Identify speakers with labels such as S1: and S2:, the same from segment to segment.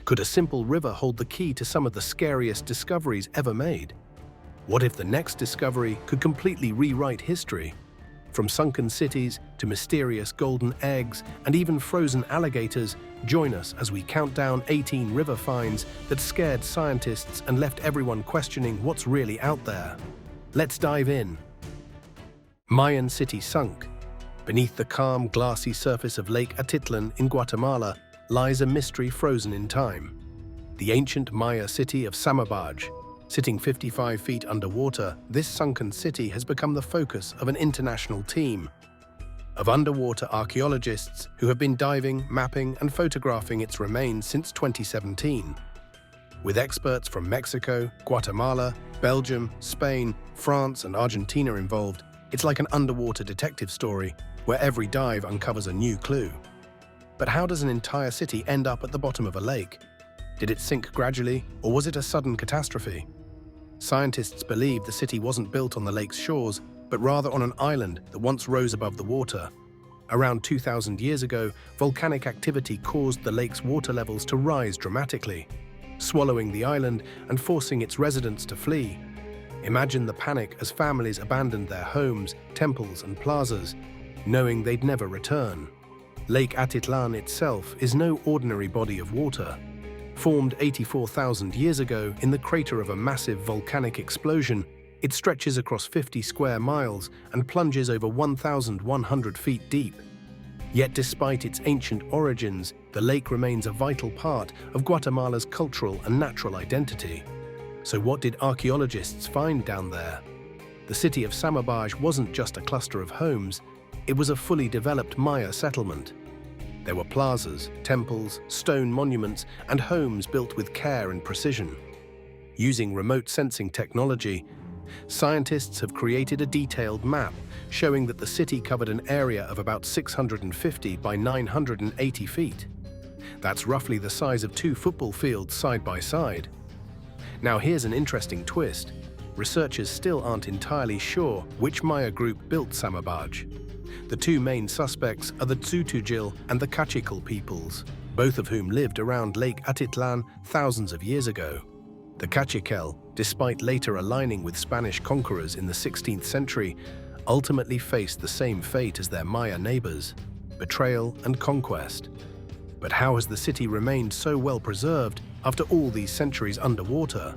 S1: Could a simple river hold the key to some of the scariest discoveries ever made? What if the next discovery could completely rewrite history? From sunken cities to mysterious golden eggs and even frozen alligators, join us as we count down 18 river finds that scared scientists and left everyone questioning what's really out there. Let's dive in. Mayan city sunk. Beneath the calm, glassy surface of Lake Atitlan in Guatemala lies a mystery frozen in time. The ancient Maya city of Samabaj. Sitting 55 feet underwater, this sunken city has become the focus of an international team of underwater archaeologists who have been diving, mapping, and photographing its remains since 2017. With experts from Mexico, Guatemala, Belgium, Spain, France, and Argentina involved, it's like an underwater detective story where every dive uncovers a new clue. But how does an entire city end up at the bottom of a lake? Did it sink gradually, or was it a sudden catastrophe? Scientists believe the city wasn't built on the lake's shores, but rather on an island that once rose above the water. Around 2,000 years ago, volcanic activity caused the lake's water levels to rise dramatically, swallowing the island and forcing its residents to flee. Imagine the panic as families abandoned their homes, temples, and plazas, knowing they'd never return. Lake Atitlan itself is no ordinary body of water. Formed 84,000 years ago in the crater of a massive volcanic explosion, it stretches across 50 square miles and plunges over 1,100 feet deep. Yet despite its ancient origins, the lake remains a vital part of Guatemala's cultural and natural identity. So what did archaeologists find down there? The city of Samabaj wasn't just a cluster of homes, it was a fully developed Maya settlement. There were plazas, temples, stone monuments, and homes built with care and precision. Using remote sensing technology, scientists have created a detailed map showing that the city covered an area of about 650 by 980 feet. That's roughly the size of 2 football fields side by side. Now here's an interesting twist. Researchers still aren't entirely sure which Maya group built Samabaj. The 2 main suspects are the Tsutujil and the Kachikal peoples, both of whom lived around Lake Atitlan thousands of years ago. The Kachikal, despite later aligning with Spanish conquerors in the 16th century, ultimately faced the same fate as their Maya neighbors: betrayal and conquest. But how has the city remained so well preserved after all these centuries underwater?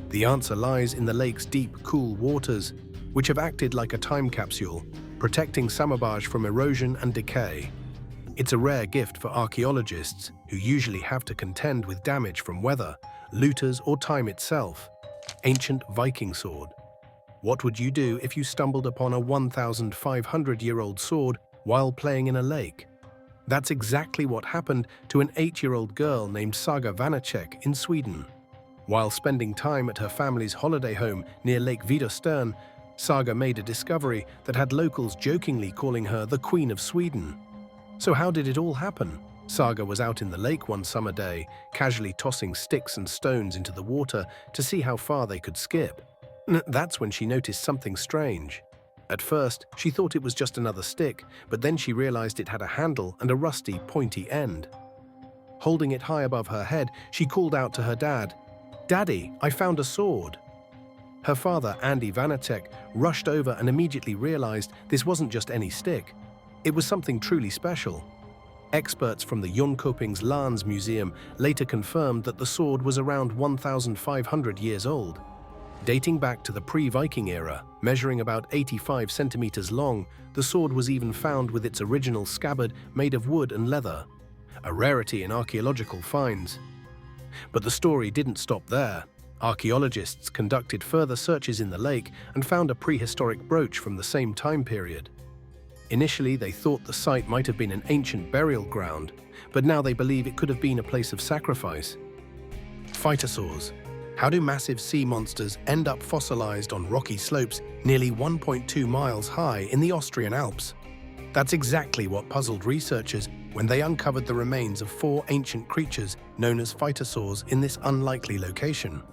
S1: The answer lies in the lake's deep, cool waters, which have acted like a time capsule, protecting Samabaj from erosion and decay. It's a rare gift for archaeologists who usually have to contend with damage from weather, looters, or time itself. Ancient Viking sword. What would you do if you stumbled upon a 1,500-year-old sword while playing in a lake? That's exactly what happened to an 8-year-old girl named Saga Vanacek in Sweden. While spending time at her family's holiday home near Lake Vidostern, Saga made a discovery that had locals jokingly calling her the Queen of Sweden. So how did it all happen? Saga was out in the lake one summer day, casually tossing sticks and stones into the water to see how far they could skip. That's when she noticed something strange. At first, she thought it was just another stick, but then she realized it had a handle and a rusty, pointy end. Holding it high above her head, she called out to her dad, "Daddy, I found a sword." Her father, Andy Vanacek, rushed over and immediately realized this wasn't just any stick. It was something truly special. Experts from the Jönköping's Lans Museum later confirmed that the sword was around 1,500 years old. Dating back to the pre-Viking era, measuring about 85 centimeters long, the sword was even found with its original scabbard made of wood and leather, a rarity in archaeological finds. But the story didn't stop there. Archaeologists conducted further searches in the lake and found a prehistoric brooch from the same time period. Initially, they thought the site might have been an ancient burial ground, but now they believe it could have been a place of sacrifice. Phytosaurs. How do massive sea monsters end up fossilized on rocky slopes nearly 1.2 miles high in the Austrian Alps? That's exactly what puzzled researchers when they uncovered the remains of 4 ancient creatures known as phytosaurs in this unlikely location.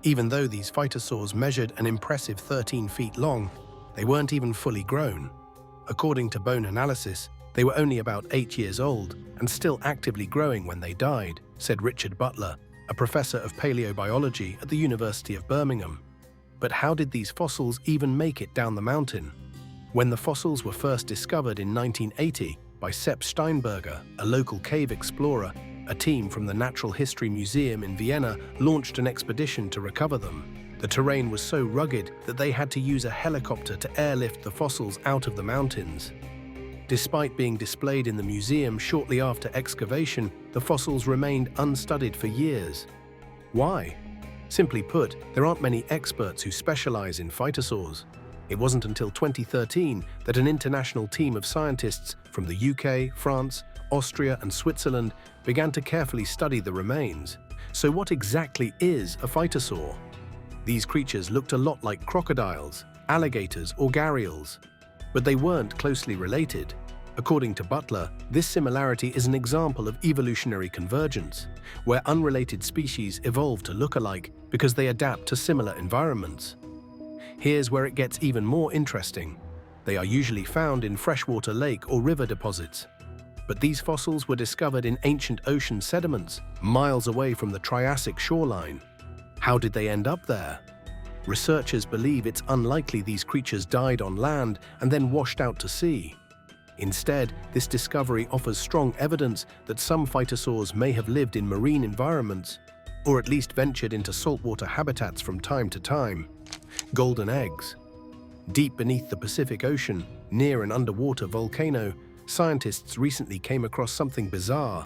S1: Even though these phytosaurs measured an impressive 13 feet long, they weren't even fully grown. According to bone analysis, they were only about 8 years old and still actively growing when they died, said Richard Butler, a professor of paleobiology at the University of Birmingham. But how did these fossils even make it down the mountain? When the fossils were first discovered in 1980 by Sepp Steinberger, a local cave explorer, a team from the Natural History Museum in Vienna launched an expedition to recover them. The terrain was so rugged that they had to use a helicopter to airlift the fossils out of the mountains. Despite being displayed in the museum shortly after excavation, the fossils remained unstudied for years. Why? Simply put, there aren't many experts who specialize in phytosaurs. It wasn't until 2013 that an international team of scientists from the UK, France, Austria, and Switzerland began to carefully study the remains. So what exactly is a phytosaur? These creatures looked a lot like crocodiles, alligators, or gharials, but they weren't closely related. According to Butler, this similarity is an example of evolutionary convergence, where unrelated species evolve to look alike because they adapt to similar environments. Here's where it gets even more interesting. They are usually found in freshwater lake or river deposits. But these fossils were discovered in ancient ocean sediments, miles away from the Triassic shoreline. How did they end up there? Researchers believe it's unlikely these creatures died on land and then washed out to sea. Instead, this discovery offers strong evidence that some phytosaurs may have lived in marine environments, or at least ventured into saltwater habitats from time to time. Golden eggs. Deep beneath the Pacific Ocean, near an underwater volcano, scientists recently came across something bizarre,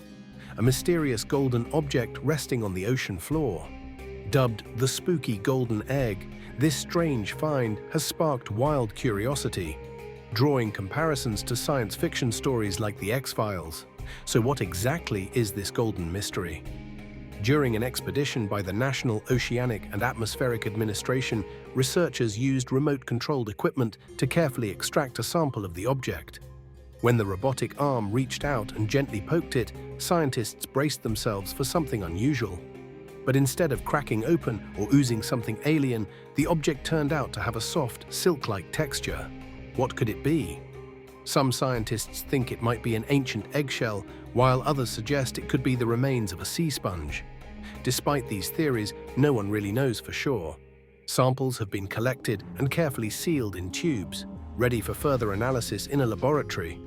S1: a mysterious golden object resting on the ocean floor. Dubbed the spooky golden egg, this strange find has sparked wild curiosity, drawing comparisons to science fiction stories like The X-Files. So what exactly is this golden mystery? During an expedition by the National Oceanic and Atmospheric Administration, researchers used remote-controlled equipment to carefully extract a sample of the object. When the robotic arm reached out and gently poked it, scientists braced themselves for something unusual. But instead of cracking open or oozing something alien, the object turned out to have a soft, silk-like texture. What could it be? Some scientists think it might be an ancient eggshell, while others suggest it could be the remains of a sea sponge. Despite these theories, no one really knows for sure. Samples have been collected and carefully sealed in tubes, ready for further analysis in a laboratory.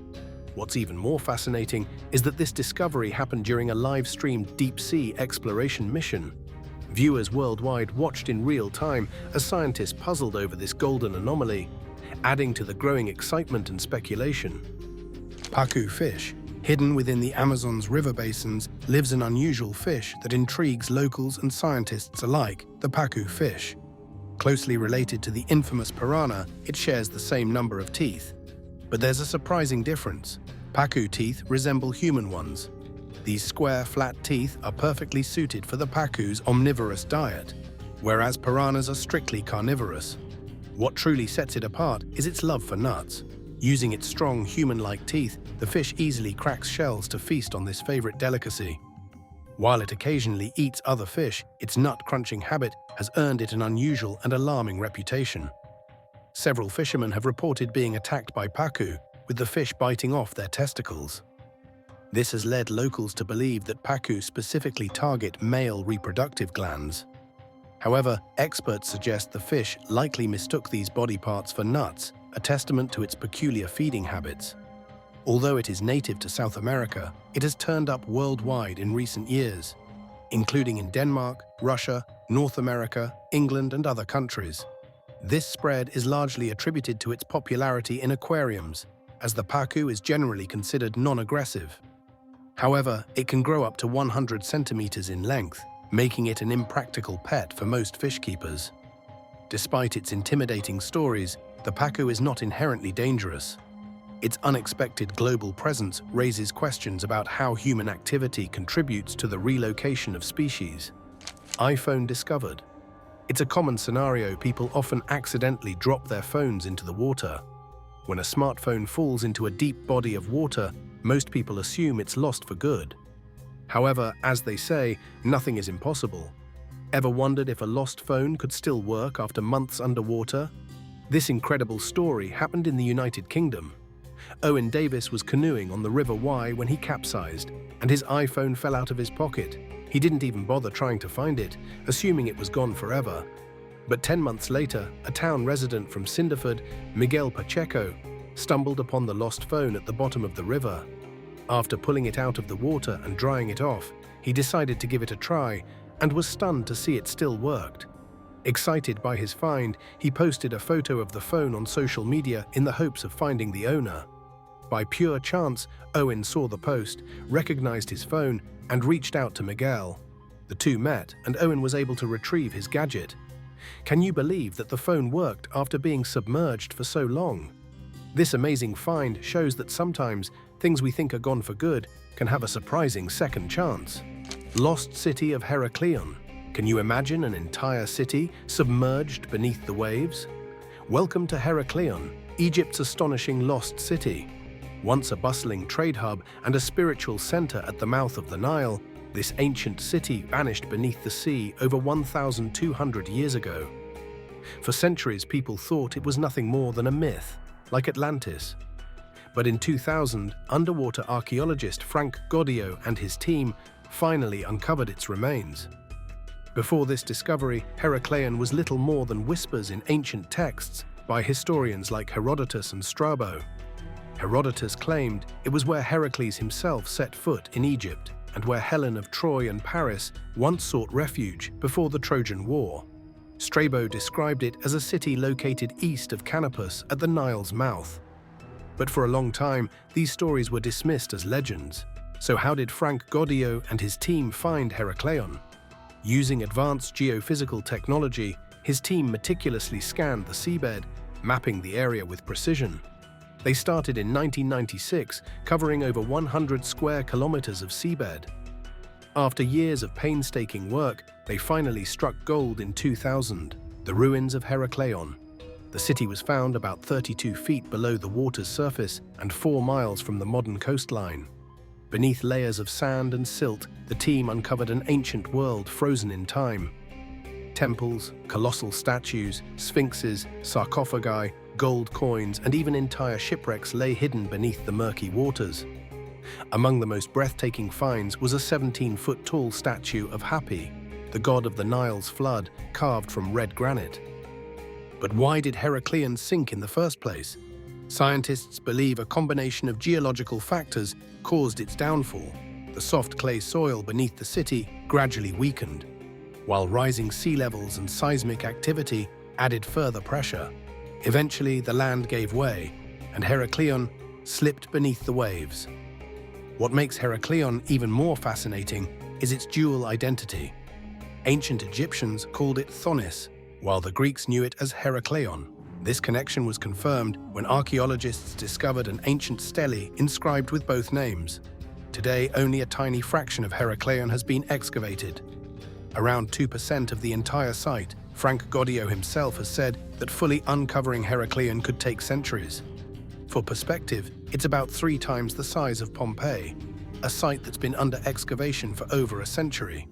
S1: What's even more fascinating is that this discovery happened during a live-streamed deep-sea exploration mission. Viewers worldwide watched in real time as scientists puzzled over this golden anomaly, adding to the growing excitement and speculation. Paku fish. Hidden within the Amazon's river basins lives an unusual fish that intrigues locals and scientists alike, the Paku fish. Closely related to the infamous piranha, it shares the same number of teeth. But there's a surprising difference. Paku teeth resemble human ones. These square, flat teeth are perfectly suited for the paku's omnivorous diet, whereas piranhas are strictly carnivorous. What truly sets it apart is its love for nuts. Using its strong, human-like teeth, the fish easily cracks shells to feast on this favorite delicacy. While it occasionally eats other fish, its nut-crunching habit has earned it an unusual and alarming reputation. Several fishermen have reported being attacked by paku, with the fish biting off their testicles. This has led locals to believe that paku specifically target male reproductive glands. However, experts suggest the fish likely mistook these body parts for nuts, a testament to its peculiar feeding habits. Although it is native to South America, it has turned up worldwide in recent years, including in Denmark, Russia, North America, England, and other countries. This spread is largely attributed to its popularity in aquariums, as the paku is generally considered non-aggressive. However, it can grow up to 100 centimeters in length, making it an impractical pet for most fish keepers. Despite its intimidating stories, the paku is not inherently dangerous. Its unexpected global presence raises questions about how human activity contributes to the relocation of species. iPhone discovered. It's a common scenario. People often accidentally drop their phones into the water. When a smartphone falls into a deep body of water, most people assume it's lost for good. However, as they say, nothing is impossible. Ever wondered if a lost phone could still work after months underwater? This incredible story happened in the United Kingdom. Owen Davis was canoeing on the River Wye when he capsized, and his iPhone fell out of his pocket. He didn't even bother trying to find it, assuming it was gone forever. But 10 months later, a town resident from Cinderford, Miguel Pacheco, stumbled upon the lost phone at the bottom of the river. After pulling it out of the water and drying it off, he decided to give it a try and was stunned to see it still worked. Excited by his find, he posted a photo of the phone on social media in the hopes of finding the owner. By pure chance, Owen saw the post, recognized his phone, and reached out to Miguel. The two met, and Owen was able to retrieve his gadget. Can you believe that the phone worked after being submerged for so long? This amazing find shows that sometimes things we think are gone for good can have a surprising second chance. Lost city of Heraklion. Can you imagine an entire city submerged beneath the waves? Welcome to Heraklion, Egypt's astonishing lost city. Once a bustling trade hub and a spiritual center at the mouth of the Nile, this ancient city vanished beneath the sea over 1,200 years ago. For centuries, people thought it was nothing more than a myth, like Atlantis. But in 2000, underwater archaeologist Frank Goddio and his team finally uncovered its remains. Before this discovery, Heraklion was little more than whispers in ancient texts by historians like Herodotus and Strabo. Herodotus claimed it was where Heracles himself set foot in Egypt and where Helen of Troy and Paris once sought refuge before the Trojan War. Strabo described it as a city located east of Canopus at the Nile's mouth. But for a long time, these stories were dismissed as legends. So how did Frank Goddio and his team find Heraklion? Using advanced geophysical technology, his team meticulously scanned the seabed, mapping the area with precision. They started in 1996, covering over 100 square kilometers of seabed. After years of painstaking work, they finally struck gold in 2000, the ruins of Heraklion. The city was found about 32 feet below the water's surface and 4 miles from the modern coastline. Beneath layers of sand and silt, the team uncovered an ancient world frozen in time. Temples, colossal statues, sphinxes, sarcophagi, gold coins, and even entire shipwrecks lay hidden beneath the murky waters. Among the most breathtaking finds was a 17-foot-tall statue of Hapi, the god of the Nile's flood, carved from red granite. But why did Heraklion sink in the first place? Scientists believe a combination of geological factors caused its downfall. The soft clay soil beneath the city gradually weakened, while rising sea levels and seismic activity added further pressure. Eventually, the land gave way, and Heraklion slipped beneath the waves. What makes Heraklion even more fascinating is its dual identity. Ancient Egyptians called it Thonis, while the Greeks knew it as Herakleion. This connection was confirmed when archaeologists discovered an ancient stele inscribed with both names. Today, only a tiny fraction of Heraklion has been excavated. Around 2% of the entire site. Frank Goddio himself has said that fully uncovering Heraklion could take centuries. For perspective, it's about 3 times the size of Pompeii, a site that's been under excavation for over a century.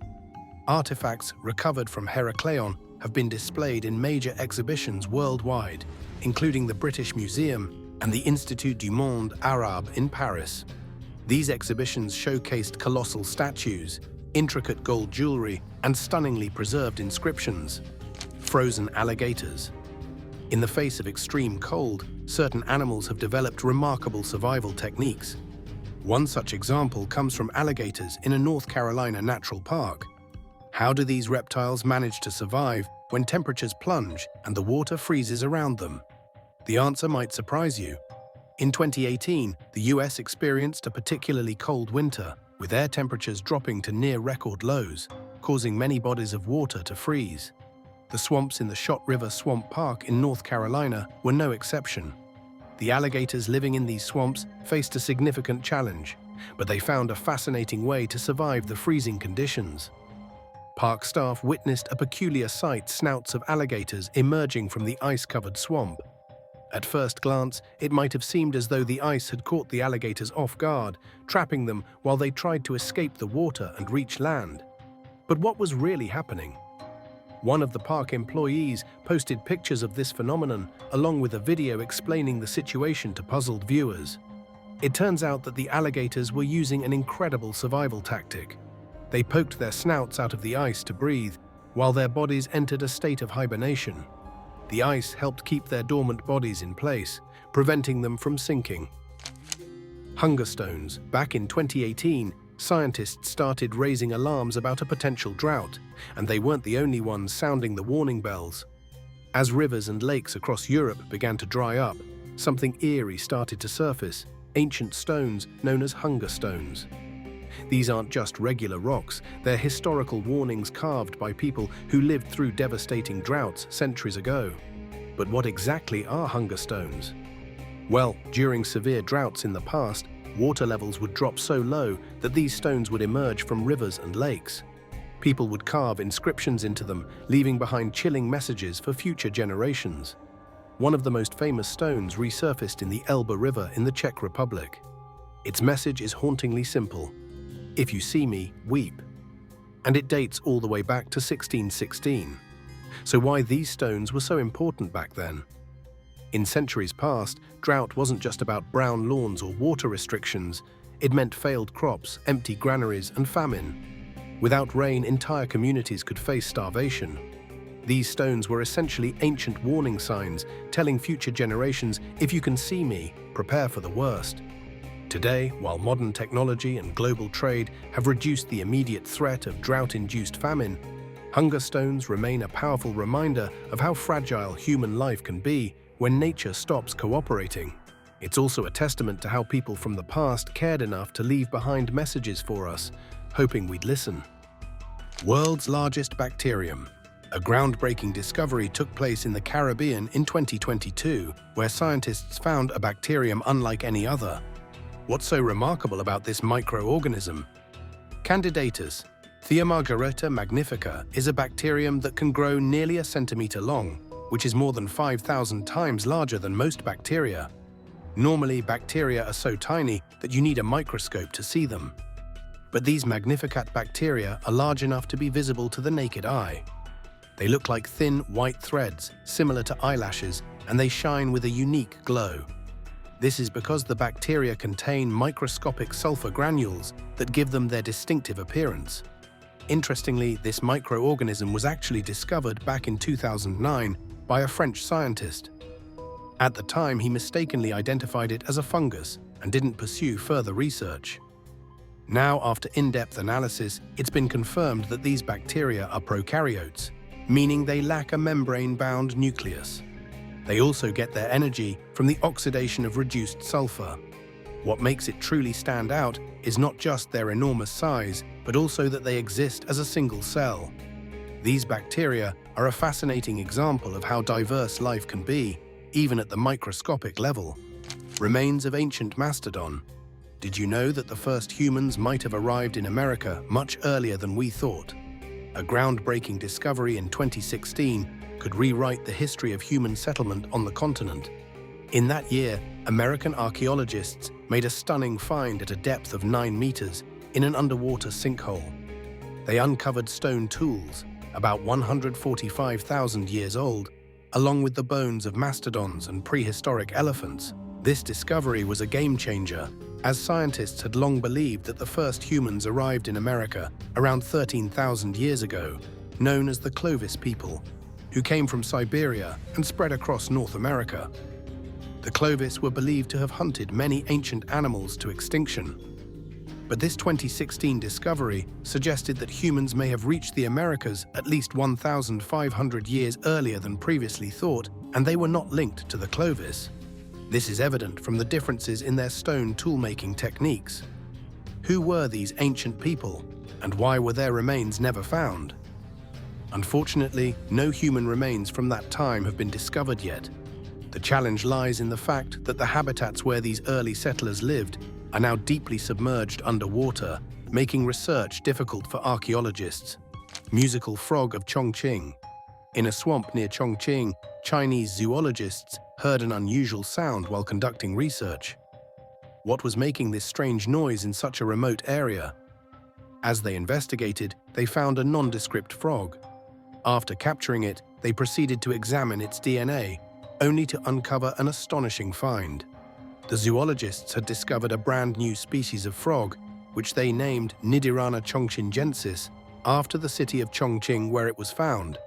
S1: Artifacts recovered from Heraklion have been displayed in major exhibitions worldwide, including the British Museum and the Institut du Monde Arabe in Paris. These exhibitions showcased colossal statues, intricate gold jewelry, and stunningly preserved inscriptions. Frozen alligators. In the face of extreme cold, certain animals have developed remarkable survival techniques. One such example comes from alligators in a North Carolina natural park. How do these reptiles manage to survive when temperatures plunge and the water freezes around them? The answer might surprise you. In 2018, the US experienced a particularly cold winter, with air temperatures dropping to near-record lows, causing many bodies of water to freeze. The swamps in the Shot River Swamp Park in North Carolina were no exception. The alligators living in these swamps faced a significant challenge, but they found a fascinating way to survive the freezing conditions. Park staff witnessed a peculiar sight: snouts of alligators emerging from the ice-covered swamp. At first glance, it might have seemed as though the ice had caught the alligators off guard, trapping them while they tried to escape the water and reach land. But what was really happening? One of the park employees posted pictures of this phenomenon, along with a video explaining the situation to puzzled viewers. It turns out that the alligators were using an incredible survival tactic. They poked their snouts out of the ice to breathe, while their bodies entered a state of hibernation. The ice helped keep their dormant bodies in place, preventing them from sinking. Hunger stones. Back in 2018, scientists started raising alarms about a potential drought, and they weren't the only ones sounding the warning bells. As rivers and lakes across Europe began to dry up, something eerie started to surface: ancient stones known as hunger stones. These aren't just regular rocks, they're historical warnings carved by people who lived through devastating droughts centuries ago. But what exactly are hunger stones? Well, during severe droughts in the past, water levels would drop so low that these stones would emerge from rivers and lakes. People would carve inscriptions into them, leaving behind chilling messages for future generations. One of the most famous stones resurfaced in the Elbe River in the Czech Republic. Its message is hauntingly simple: "If you see me, weep." And it dates all the way back to 1616. So why these stones were so important back then? In centuries past, drought wasn't just about brown lawns or water restrictions. It meant failed crops, empty granaries, and famine. Without rain, entire communities could face starvation. These stones were essentially ancient warning signs, telling future generations, "If you can see me, prepare for the worst." Today, while modern technology and global trade have reduced the immediate threat of drought-induced famine, hunger stones remain a powerful reminder of how fragile human life can be when nature stops cooperating. It's also a testament to how people from the past cared enough to leave behind messages for us, hoping we'd listen. World's largest bacterium. A groundbreaking discovery took place in the Caribbean in 2022, where scientists found a bacterium unlike any other. What's so remarkable about this microorganism? Candidatus Theomargarita magnifica is a bacterium that can grow nearly a centimeter long, which is more than 5,000 times larger than most bacteria. Normally, bacteria are so tiny that you need a microscope to see them. But these magnificat bacteria are large enough to be visible to the naked eye. They look like thin, white threads, similar to eyelashes, and they shine with a unique glow. This is because the bacteria contain microscopic sulfur granules that give them their distinctive appearance. Interestingly, this microorganism was actually discovered back in 2009 by a French scientist. At the time, he mistakenly identified it as a fungus and didn't pursue further research. Now, after in-depth analysis, it's been confirmed that these bacteria are prokaryotes, meaning they lack a membrane-bound nucleus. They also get their energy from the oxidation of reduced sulfur. What makes it truly stand out is not just their enormous size, but also that they exist as a single cell. These bacteria are a fascinating example of how diverse life can be, even at the microscopic level. Remains of ancient Mastadon. Did you know that the first humans might have arrived in America much earlier than we thought? A groundbreaking discovery in 2016 could rewrite the history of human settlement on the continent. In that year, American archaeologists made a stunning find at a depth of 9 meters in an underwater sinkhole. They uncovered stone tools, about 145,000 years old, along with the bones of mastodons and prehistoric elephants. This discovery was a game-changer, as scientists had long believed that the first humans arrived in America around 13,000 years ago, known as the Clovis people, who came from Siberia and spread across North America. The Clovis were believed to have hunted many ancient animals to extinction. But this 2016 discovery suggested that humans may have reached the Americas at least 1,500 years earlier than previously thought, and they were not linked to the Clovis. This is evident from the differences in their stone tool-making techniques. Who were these ancient people, and why were their remains never found? Unfortunately, no human remains from that time have been discovered yet. The challenge lies in the fact that the habitats where these early settlers lived are now deeply submerged underwater, making research difficult for archaeologists. Musical frog of Chongqing. In a swamp near Chongqing, Chinese zoologists heard an unusual sound while conducting research. What was making this strange noise in such a remote area? As they investigated, they found a nondescript frog. After capturing it, they proceeded to examine its DNA, only to uncover an astonishing find. The zoologists had discovered a brand new species of frog, which they named Nidirana chongqingensis, after the city of Chongqing where it was found.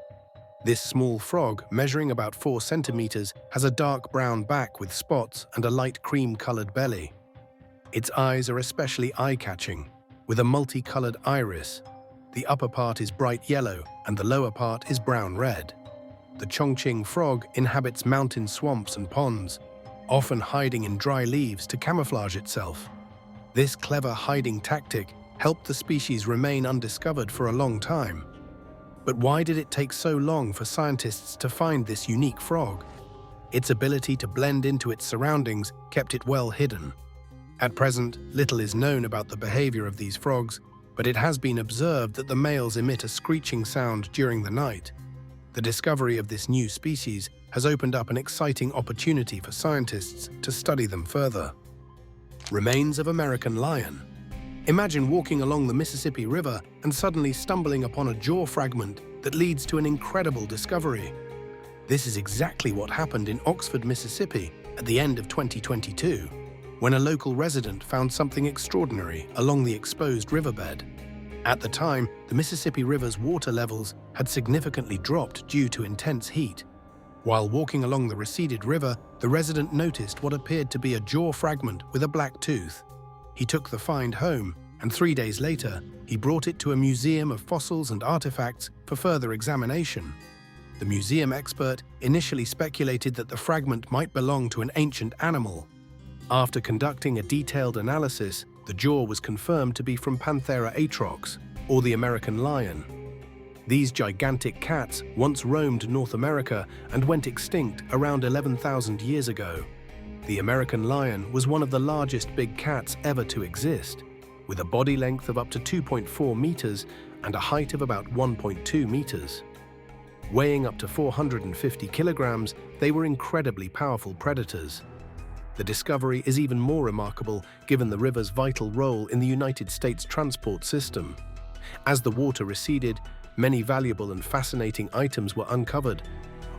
S1: This small frog, measuring about 4 centimeters, has a dark brown back with spots and a light cream-colored belly. Its eyes are especially eye-catching, with a multicolored iris. The upper part is bright yellow and the lower part is brown-red. The Chongqing frog inhabits mountain swamps and ponds, often hiding in dry leaves to camouflage itself. This clever hiding tactic helped the species remain undiscovered for a long time. But why did it take so long for scientists to find this unique frog? Its ability to blend into its surroundings kept it well hidden. At present, little is known about the behavior of these frogs, but it has been observed that the males emit a screeching sound during the night. The discovery of this new species has opened up an exciting opportunity for scientists to study them further. Remains of American lion. Imagine walking along the Mississippi River and suddenly stumbling upon a jaw fragment that leads to an incredible discovery. This is exactly what happened in Oxford, Mississippi at the end of 2022, when a local resident found something extraordinary along the exposed riverbed. At the time, the Mississippi River's water levels had significantly dropped due to intense heat. While walking along the receded river, the resident noticed what appeared to be a jaw fragment with a black tooth. He took the find home, and 3 days later, he brought it to a museum of fossils and artifacts for further examination. The museum expert initially speculated that the fragment might belong to an ancient animal. After conducting a detailed analysis, the jaw was confirmed to be from Panthera atrox, or the American lion. These gigantic cats once roamed North America and went extinct around 11,000 years ago. The American lion was one of the largest big cats ever to exist, with a body length of up to 2.4 meters and a height of about 1.2 meters. Weighing up to 450 kilograms, they were incredibly powerful predators. The discovery is even more remarkable given the river's vital role in the United States transport system. As the water receded, many valuable and fascinating items were uncovered,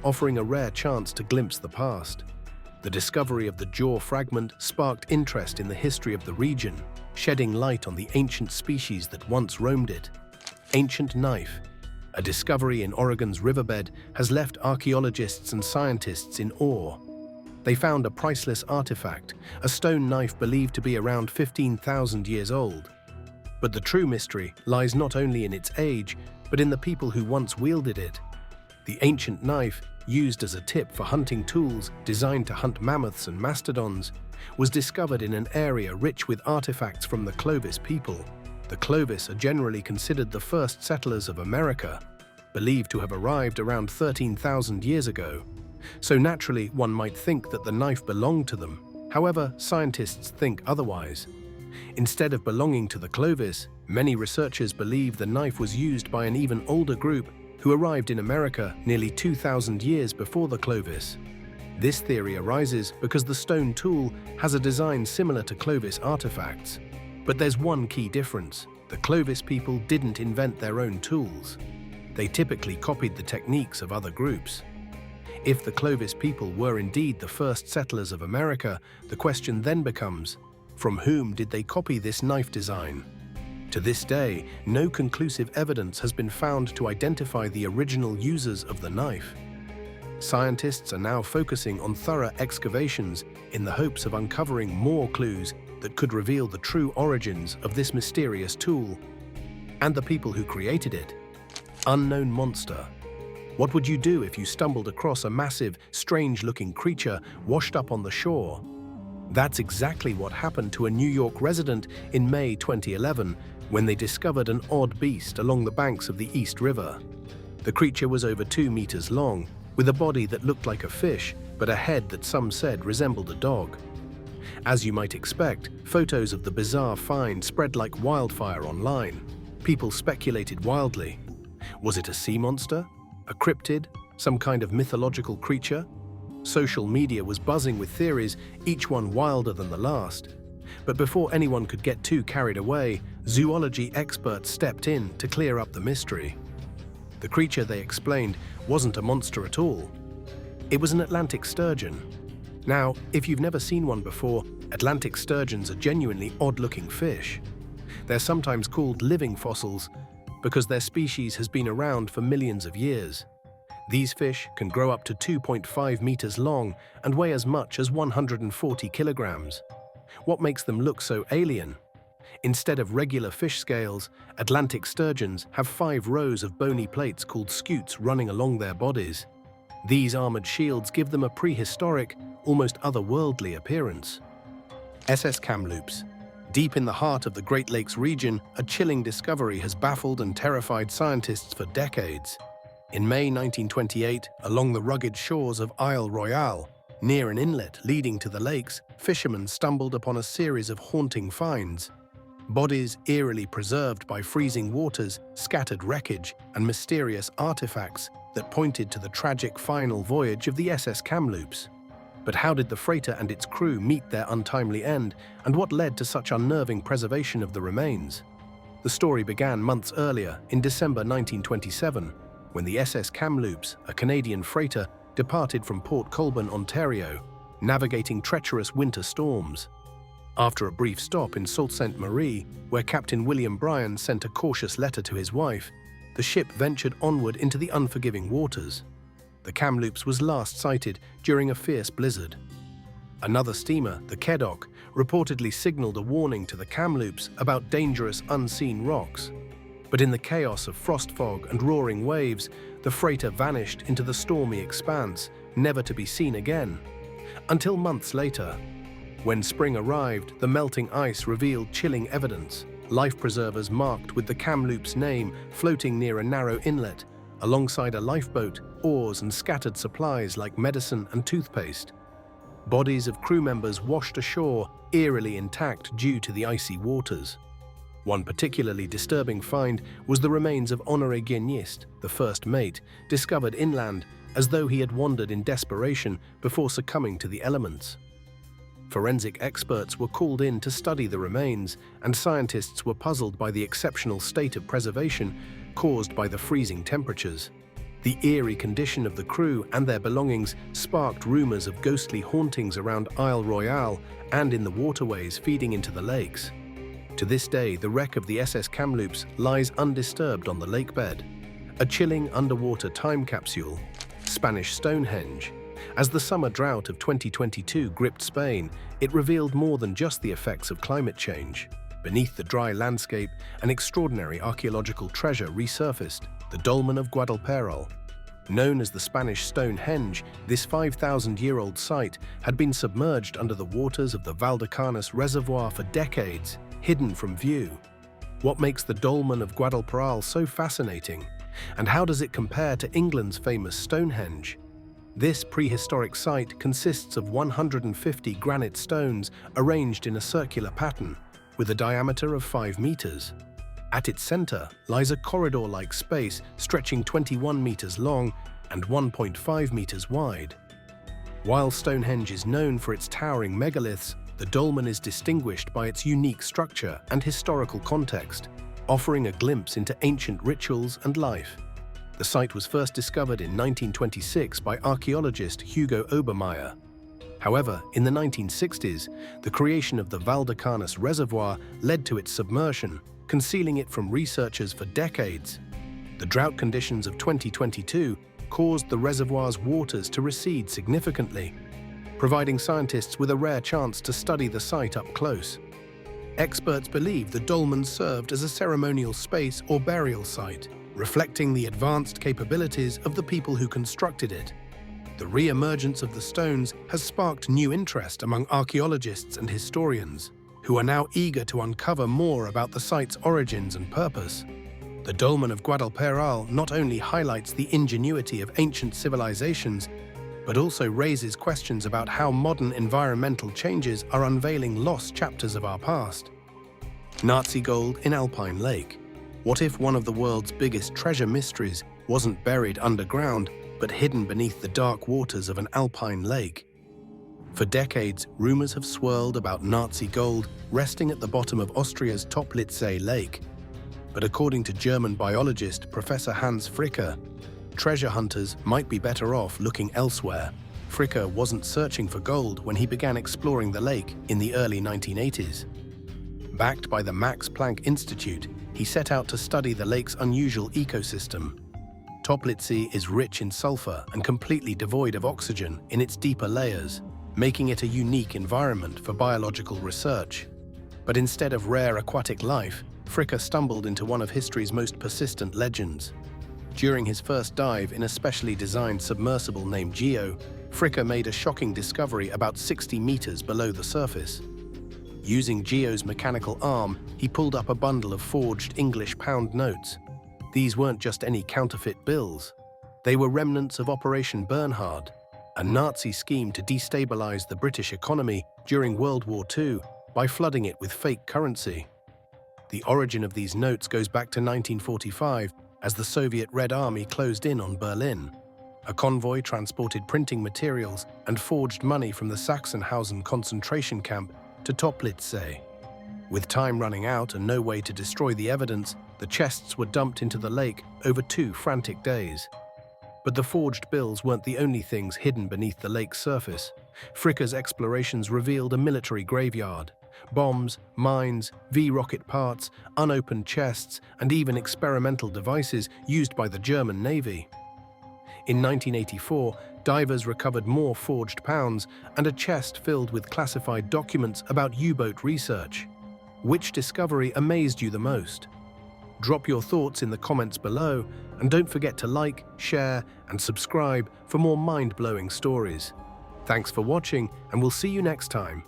S1: offering a rare chance to glimpse the past. The discovery of the jaw fragment sparked interest in the history of the region, shedding light on the ancient species that once roamed it. Ancient knife. A discovery in Oregon's riverbed has left archaeologists and scientists in awe. They found a priceless artifact, a stone knife believed to be around 15,000 years old. But the true mystery lies not only in its age, but in the people who once wielded it. The ancient knife, used as a tip for hunting tools designed to hunt mammoths and mastodons, was discovered in an area rich with artifacts from the Clovis people. The Clovis are generally considered the first settlers of America, believed to have arrived around 13,000 years ago. So naturally, one might think that the knife belonged to them. However, scientists think otherwise. Instead of belonging to the Clovis, many researchers believe the knife was used by an even older group who arrived in America nearly 2,000 years before the Clovis. This theory arises because the stone tool has a design similar to Clovis artifacts. But there's one key difference. The Clovis people didn't invent their own tools. They typically copied the techniques of other groups. If the Clovis people were indeed the first settlers of America, the question then becomes, from whom did they copy this knife design? To this day, no conclusive evidence has been found to identify the original users of the knife. Scientists are now focusing on thorough excavations in the hopes of uncovering more clues that could reveal the true origins of this mysterious tool and the people who created it. Unknown monster. What would you do if you stumbled across a massive, strange-looking creature washed up on the shore? That's exactly what happened to a New York resident in May 2011 when they discovered an odd beast along the banks of the East River. The creature was over 2 meters long, with a body that looked like a fish, but a head that some said resembled a dog. As you might expect, photos of the bizarre find spread like wildfire online. People speculated wildly. Was it a sea monster? A cryptid? Some kind of mythological creature? Social media was buzzing with theories, each one wilder than the last. But before anyone could get too carried away, zoology experts stepped in to clear up the mystery. The creature, they explained, wasn't a monster at all. It was an Atlantic sturgeon. Now, if you've never seen one before, Atlantic sturgeons are genuinely odd-looking fish. They're sometimes called living fossils because their species has been around for millions of years. These fish can grow up to 2.5 meters long and weigh as much as 140 kilograms. What makes them look so alien? Instead of regular fish scales, Atlantic sturgeons have 5 rows of bony plates called scutes running along their bodies. These armored shields give them a prehistoric, almost otherworldly appearance. SS Camloops. Deep in the heart of the Great Lakes region, a chilling discovery has baffled and terrified scientists for decades. In May 1928, along the rugged shores of Isle Royale, near an inlet leading to the lakes, fishermen stumbled upon a series of haunting finds. Bodies eerily preserved by freezing waters, scattered wreckage, and mysterious artifacts that pointed to the tragic final voyage of the SS Camloops. But how did the freighter and its crew meet their untimely end, and what led to such unnerving preservation of the remains? The story began months earlier, in December 1927, when the SS Camloops, a Canadian freighter, departed from Port Colborne, Ontario, navigating treacherous winter storms. After a brief stop in Sault Ste. Marie, where Captain William Bryan sent a cautious letter to his wife, the ship ventured onward into the unforgiving waters. The Camloops was last sighted during a fierce blizzard. Another steamer, the Kedok, reportedly signaled a warning to the Camloops about dangerous unseen rocks. But in the chaos of frost fog and roaring waves, the freighter vanished into the stormy expanse, never to be seen again. Until months later. When spring arrived, the melting ice revealed chilling evidence. Life preservers marked with the Camloops name floating near a narrow inlet, alongside a lifeboat, oars and scattered supplies like medicine and toothpaste. Bodies of crew members washed ashore, eerily intact due to the icy waters. One particularly disturbing find was the remains of Honoré Guignist, the first mate, discovered inland as though he had wandered in desperation before succumbing to the elements. Forensic experts were called in to study the remains, and scientists were puzzled by the exceptional state of preservation caused by the freezing temperatures. The eerie condition of the crew and their belongings sparked rumors of ghostly hauntings around Isle Royale and in the waterways feeding into the lakes. To this day, the wreck of the SS Camloops lies undisturbed on the lakebed. A chilling underwater time capsule, Spanish Stonehenge. As the summer drought of 2022 gripped Spain, it revealed more than just the effects of climate change. Beneath the dry landscape, an extraordinary archaeological treasure resurfaced, the Dolmen of Guadalperol. Known as the Spanish Stonehenge, this 5,000-year-old site had been submerged under the waters of the Valdecañas Reservoir for decades, hidden from view. What makes the Dolmen of Guadalperol so fascinating? And how does it compare to England's famous Stonehenge? This prehistoric site consists of 150 granite stones arranged in a circular pattern, with a diameter of 5 meters. At its center lies a corridor-like space stretching 21 meters long and 1.5 meters wide. While Stonehenge is known for its towering megaliths, the dolmen is distinguished by its unique structure and historical context, offering a glimpse into ancient rituals and life. The site was first discovered in 1926 by archaeologist Hugo Obermeier. However, in the 1960s, the creation of the Valdecañas Reservoir led to its submersion, concealing it from researchers for decades. The drought conditions of 2022 caused the reservoir's waters to recede significantly, providing scientists with a rare chance to study the site up close. Experts believe the dolmen served as a ceremonial space or burial site, reflecting the advanced capabilities of the people who constructed it. The re-emergence of the stones has sparked new interest among archaeologists and historians, who are now eager to uncover more about the site's origins and purpose. The Dolmen of Guadalperol not only highlights the ingenuity of ancient civilizations, but also raises questions about how modern environmental changes are unveiling lost chapters of our past. Nazi gold in Alpine Lake. What if one of the world's biggest treasure mysteries wasn't buried underground, but hidden beneath the dark waters of an alpine lake? For decades, rumors have swirled about Nazi gold resting at the bottom of Austria's Toplitzsee Lake. But according to German biologist Professor Hans Fricker, treasure hunters might be better off looking elsewhere. Fricker wasn't searching for gold when he began exploring the lake in the early 1980s. Backed by the Max Planck Institute, he set out to study the lake's unusual ecosystem. Toplitsee is rich in sulfur and completely devoid of oxygen in its deeper layers, making it a unique environment for biological research. But instead of rare aquatic life, Fricke stumbled into one of history's most persistent legends. During his first dive in a specially designed submersible named Geo, Fricke made a shocking discovery about 60 meters below the surface. Using Geo's mechanical arm, he pulled up a bundle of forged English pound notes. These weren't just any counterfeit bills. They were remnants of Operation Bernhard, a Nazi scheme to destabilize the British economy during World War II by flooding it with fake currency. The origin of these notes goes back to 1945, as the Soviet Red Army closed in on Berlin. A convoy transported printing materials and forged money from the Sachsenhausen concentration camp to Toplitsee. With time running out and no way to destroy the evidence, the chests were dumped into the lake over 2 frantic days. But the forged bills weren't the only things hidden beneath the lake's surface. Fricke's explorations revealed a military graveyard. Bombs, mines, V-rocket parts, unopened chests, and even experimental devices used by the German Navy. In 1984, divers recovered more forged pounds and a chest filled with classified documents about U-boat research. Which discovery amazed you the most? Drop your thoughts in the comments below, and don't forget to like, share, and subscribe for more mind-blowing stories. Thanks for watching, and we'll see you next time.